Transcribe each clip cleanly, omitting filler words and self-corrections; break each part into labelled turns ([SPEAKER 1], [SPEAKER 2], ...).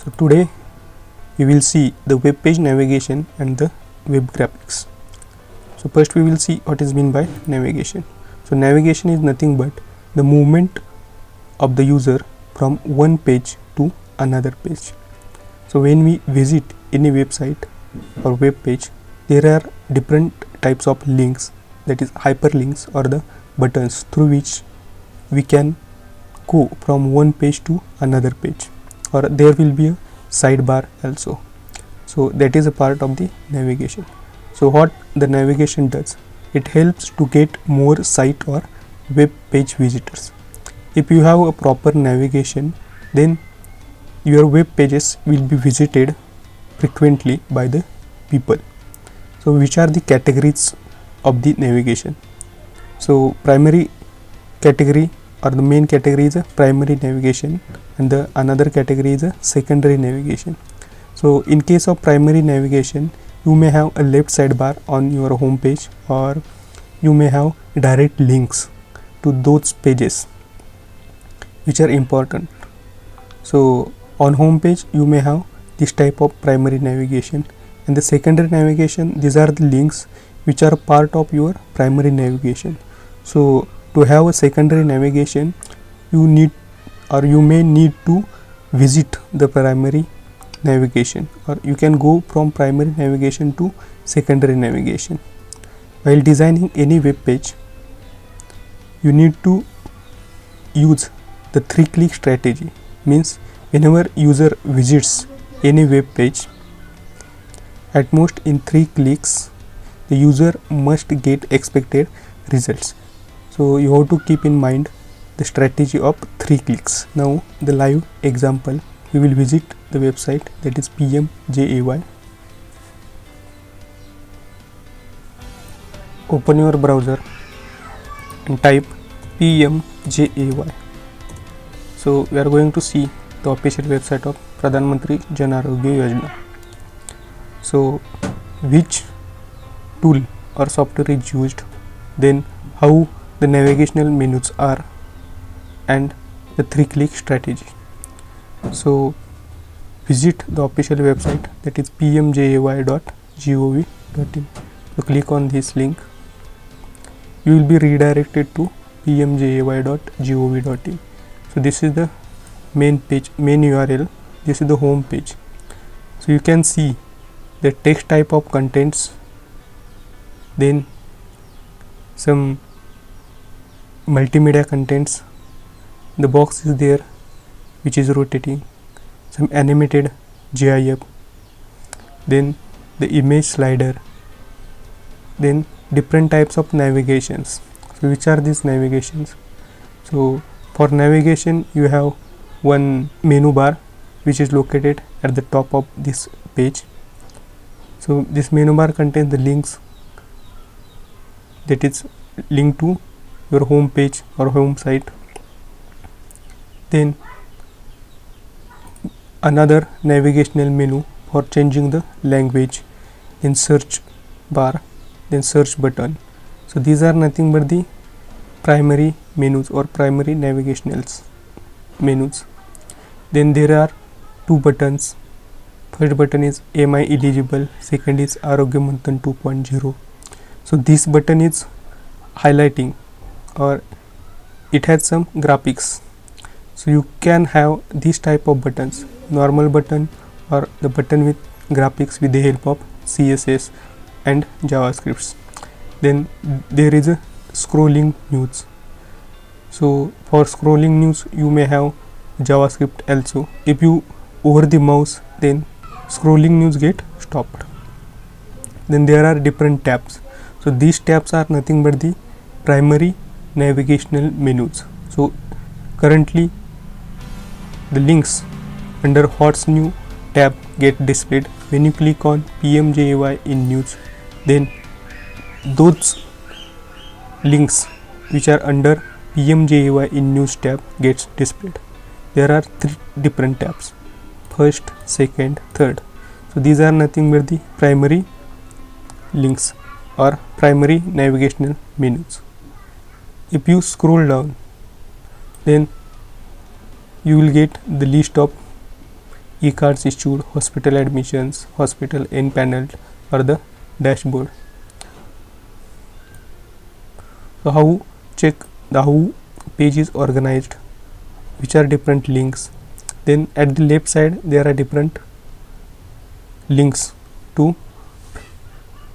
[SPEAKER 1] So today we will see the web page navigation and the web graphics. So first we will see what is meant by navigation. So navigation is nothing but the movement of the user from one page to another page. So when we visit any website or web page, there are different types of links, that is hyperlinks or the buttons through which we can go from one page to another page, or there will be a sidebar also. So that is a part of the navigation. So what the navigation does, it helps to get more site or web page visitors. If you have a proper navigation, then your web pages will be visited frequently by the people. So which are the categories of the navigation? So primary category or the main category is a primary navigation, and the another category is a secondary navigation. So in case of primary navigation, you may have a left sidebar on your home page, or you may have direct links to those pages which are important. So on home page you may have this type of primary navigation, and the secondary navigation, these are the links which are part of your primary navigation. So to have a secondary navigation, you need or you may need to visit the primary navigation, or you can go from primary navigation to secondary navigation. While designing any web page, you need to use the 3-click strategy. Means whenever user visits any web page, at most in 3 clicks the user must get expected results. So you have to keep in mind the strategy of 3 clicks. Now the live example, we will visit the website, that is PMJAY. Open your browser and type PMJAY. So we are going to see the official website of Pradhan Mantri Jan Arogya Yojana. So which tool or software is used, then how the navigational menus are, and the 3-click strategy. So visit the official website, that is pmjay.gov.in. So click on this link, you will be redirected to pmjay.gov.in. So this is the main page, main URL. This is the home page. So you can see the text type of contents, then some multimedia contents, the box is there which is rotating, some animated GIF, then the image slider, then different types of navigations. So which are these navigations? So for navigation you have one menu bar which is located at the top of this page. So this menu bar contains the links, that is link to your home page or home site. Then another navigational menu for changing the language, then search bar, then search button. So these are nothing but the primary menus or primary navigational menus. Then there are 2 buttons. First button is AMI eligible, second is Arogya Manthan 2.0. So this button is highlighting, or it has some graphics. So you can have this type of buttons, normal button or the button with graphics with the help of CSS and JavaScripts. Then there is a scrolling news. So for scrolling news you may have JavaScript also. If you over the mouse, then scrolling news get stopped. Then there are different tabs. So these tabs are nothing but the primary navigational menus. So currently the links under What's New tab get displayed. When you click on PMJAY in news, then those links which are under PMJAY in news tab gets displayed. There are 3 different tabs, first, second, third. So these are nothing but the primary links or primary navigational menus. If you scroll down, then you will get the list of e-cards issued, hospital admissions, hospital empaneled, or the dashboard. So how check the how page is organized, which are different links. Then at the left side there are different links to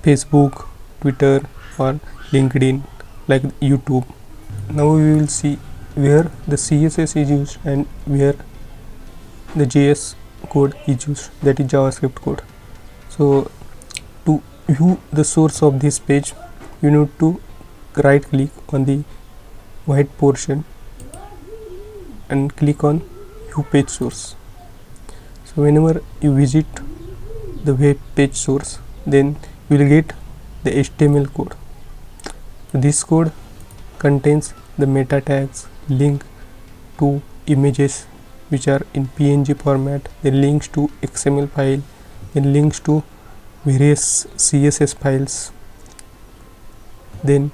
[SPEAKER 1] Facebook, Twitter, or LinkedIn, like YouTube. Now we will see where the CSS is used and where the JS code is used, that is JavaScript code. So to view the source of this page, you need to right click on the white portion and click on view page source. So whenever you visit the web page source, then you will get the HTML code. So this code contains the meta tags, link to images which are in PNG format, then links to XML file, then links to various CSS files, then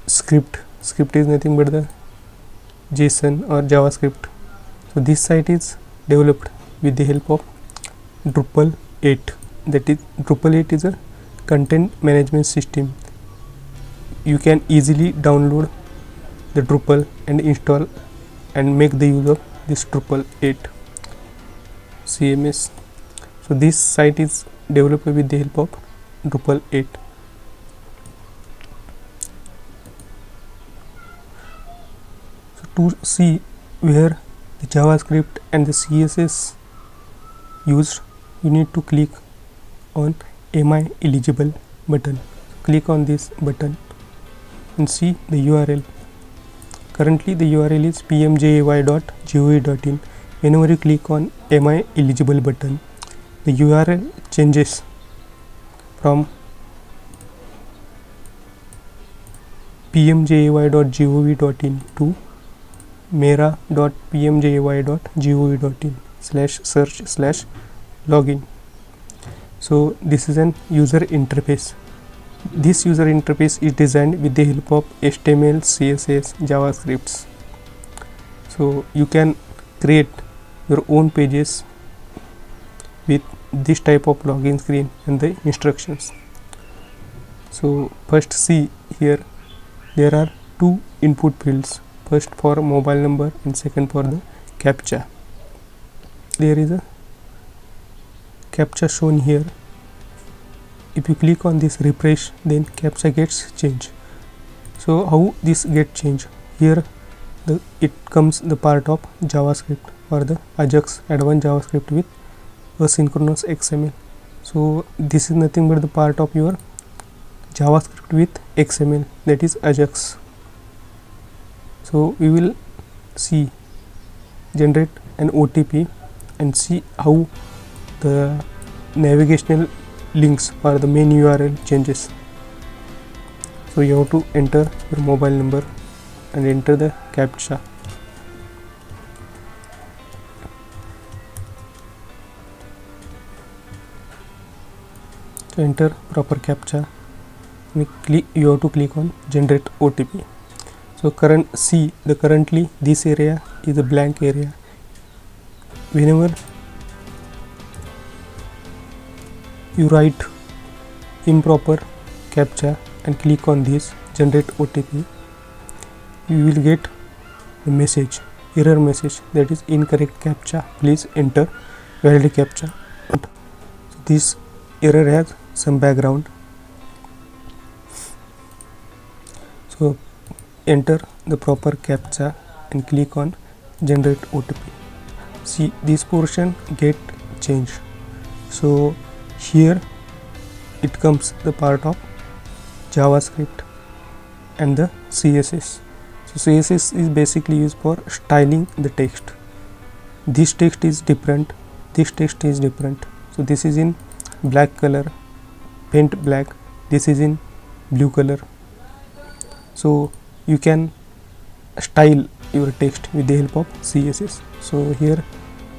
[SPEAKER 1] script is nothing but the JSON or JavaScript. So this site is developed with the help of Drupal 8. That is, Drupal 8 is a content management system. You can easily download the Drupal and install and make the use of this Drupal 8 CMS. So this site is developed with the help of Drupal 8. So to see where the JavaScript and the CSS used, you need to click on Am I eligible button. Click on this button and see the URL. Currently the URL is pmjay.gov.in. Whenever you click on Am I eligible button, the URL changes from pmjay.gov.in to mera.pmjay.gov.in /search/login. So this is an user interface. This user interface is designed with the help of HTML, CSS, JavaScripts. So you can create your own pages with this type of login screen and the instructions. So first see here, there are two input fields, first for mobile number and second for the CAPTCHA. There is a CAPTCHA shown here. If you click on this refresh, then CAPTCHA gets changed. So how this get changed? Here it comes the part of JavaScript or the AJAX advanced JavaScript with asynchronous XML. So this is nothing but the part of your JavaScript with XML, that is AJAX. So we will see generate an OTP and see how the navigational links or the main URL changes. So you have to enter your mobile number and enter the CAPTCHA. So enter proper CAPTCHA. You have to click on generate OTP. So currently this area is a blank area. Whenever you write improper CAPTCHA and click on this generate OTP, you will get the message, error message, that is incorrect CAPTCHA, please enter valid CAPTCHA. So this error has some background. So enter the proper CAPTCHA and click on generate OTP. See, this portion get changed. So here it comes the part of JavaScript and the CSS. So CSS is basically used for styling the text. This text is different, this text is different. So this is in black color, paint black, this is in blue color. So you can style your text with the help of CSS. So here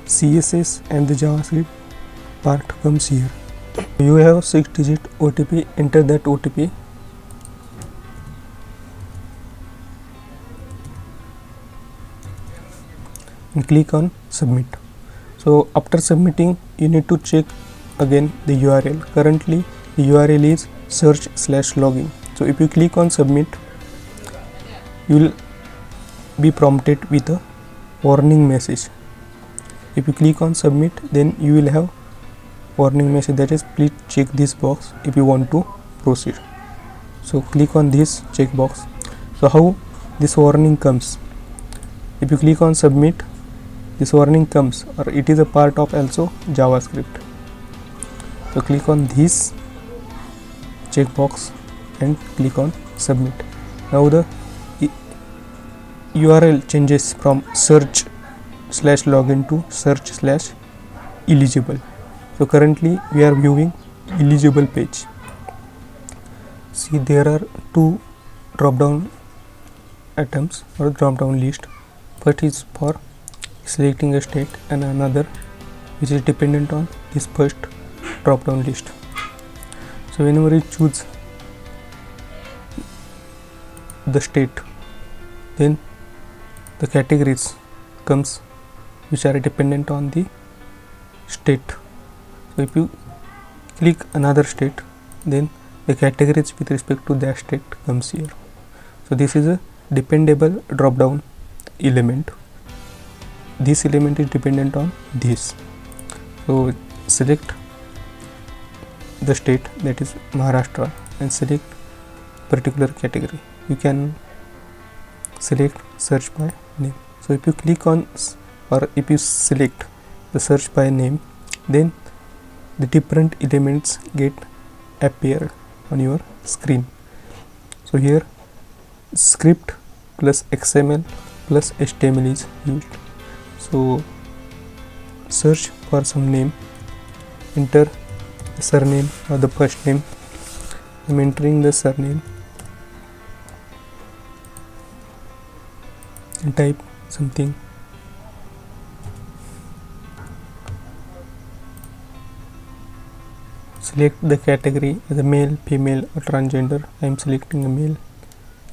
[SPEAKER 1] CSS and the JavaScript part comes here. You have 6-digit OTP, enter that OTP. And click on submit. So after submitting, you need to check again the URL. Currently the URL is search/login. So if you click on submit, you will be prompted with a warning message. If you click on submit, then you will have warning message that is, please check this box if you want to proceed. So click on this checkbox. So how this warning comes? If you click on submit, this warning comes, or it is a part of also JavaScript. So click on this checkbox and click on submit. Now the URL changes from search/login to search/eligible. So currently we are viewing eligible page. See, there are two drop down items or drop down list. First is for selecting a state and another which is dependent on this first drop down list. So whenever you choose the state, then the categories comes which are dependent on the state. So if you click another state, then the categories with respect to that state comes here. So this is a dependable drop down element. This element is dependent on this. So select the state, that is Maharashtra, and select particular category. You can select search by name. So if you click on or if you select the search by name, then the different elements get appeared on your screen. So here script plus XML plus HTML is used. So search for some name, enter the surname or the first name. I am entering the surname and type something. Select the category as a male, female or transgender. I am selecting a male,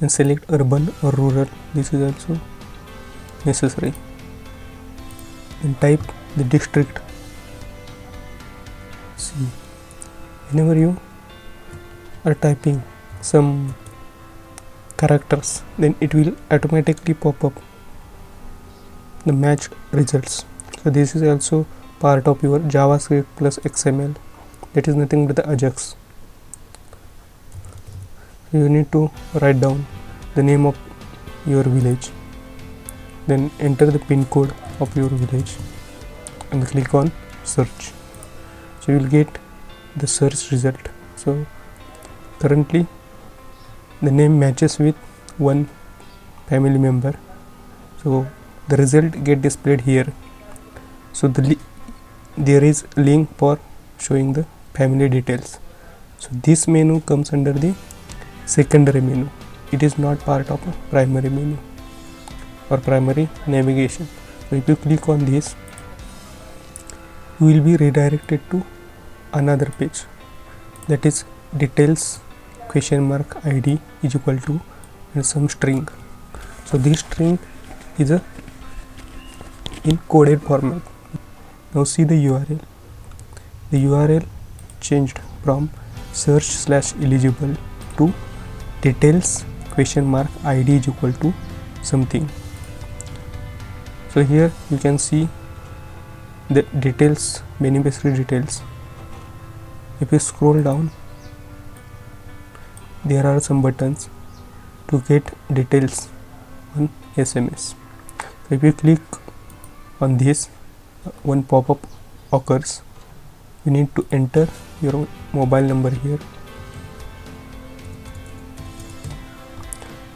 [SPEAKER 1] and select urban or rural. This is also necessary. And type the district. See, whenever you are typing some characters, then it will automatically pop up the matched results. So this is also part of your JavaScript plus XML. That is nothing but the Ajax. You need to write down the name of your village, then enter the pin code of your village and click on search. So you will get the search result. So currently the name matches with one family member, so the result get displayed here. So there is link for showing the family details. So this menu comes under the secondary menu. It is not part of a primary menu or primary navigation. So if you click on this, you will be redirected to another page, that is details $ID is equal to and some string. So this string is a in coded format. Now see the URL. The URL changed from search/eligible to details $ID is equal to something. So here you can see the details, beneficiary details. If you scroll down, there are some buttons to get details on SMS. So if you click on this, one pop-up occurs. You need to enter your mobile number here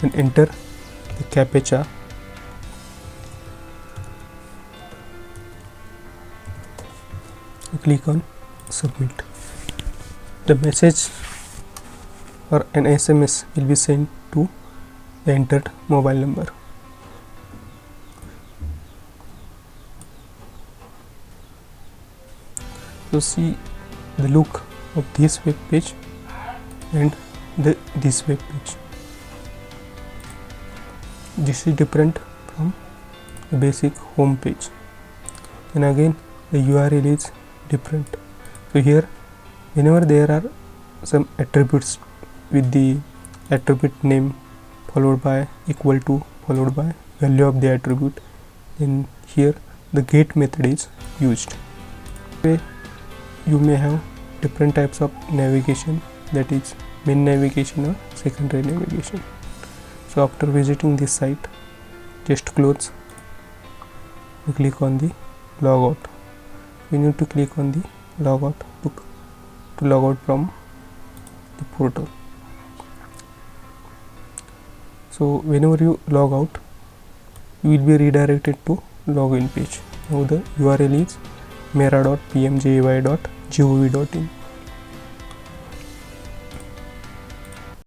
[SPEAKER 1] and enter the CAPTCHA. Click on submit. The message or an SMS will be sent to the entered mobile number. So see the look of this web page and this web page. This is different from the basic home page. And again the URL is different. So here whenever there are some attributes with the attribute name followed by equal to followed by value of the attribute, then here the get method is used. You may have different types of navigation, that is main navigation or secondary navigation. So after visiting this site, just close, we click on the logout. We need to click on the logout to log out from the portal. So whenever you log out, you will be redirected to login page. Now the URL is mera.pmjay.gov.in.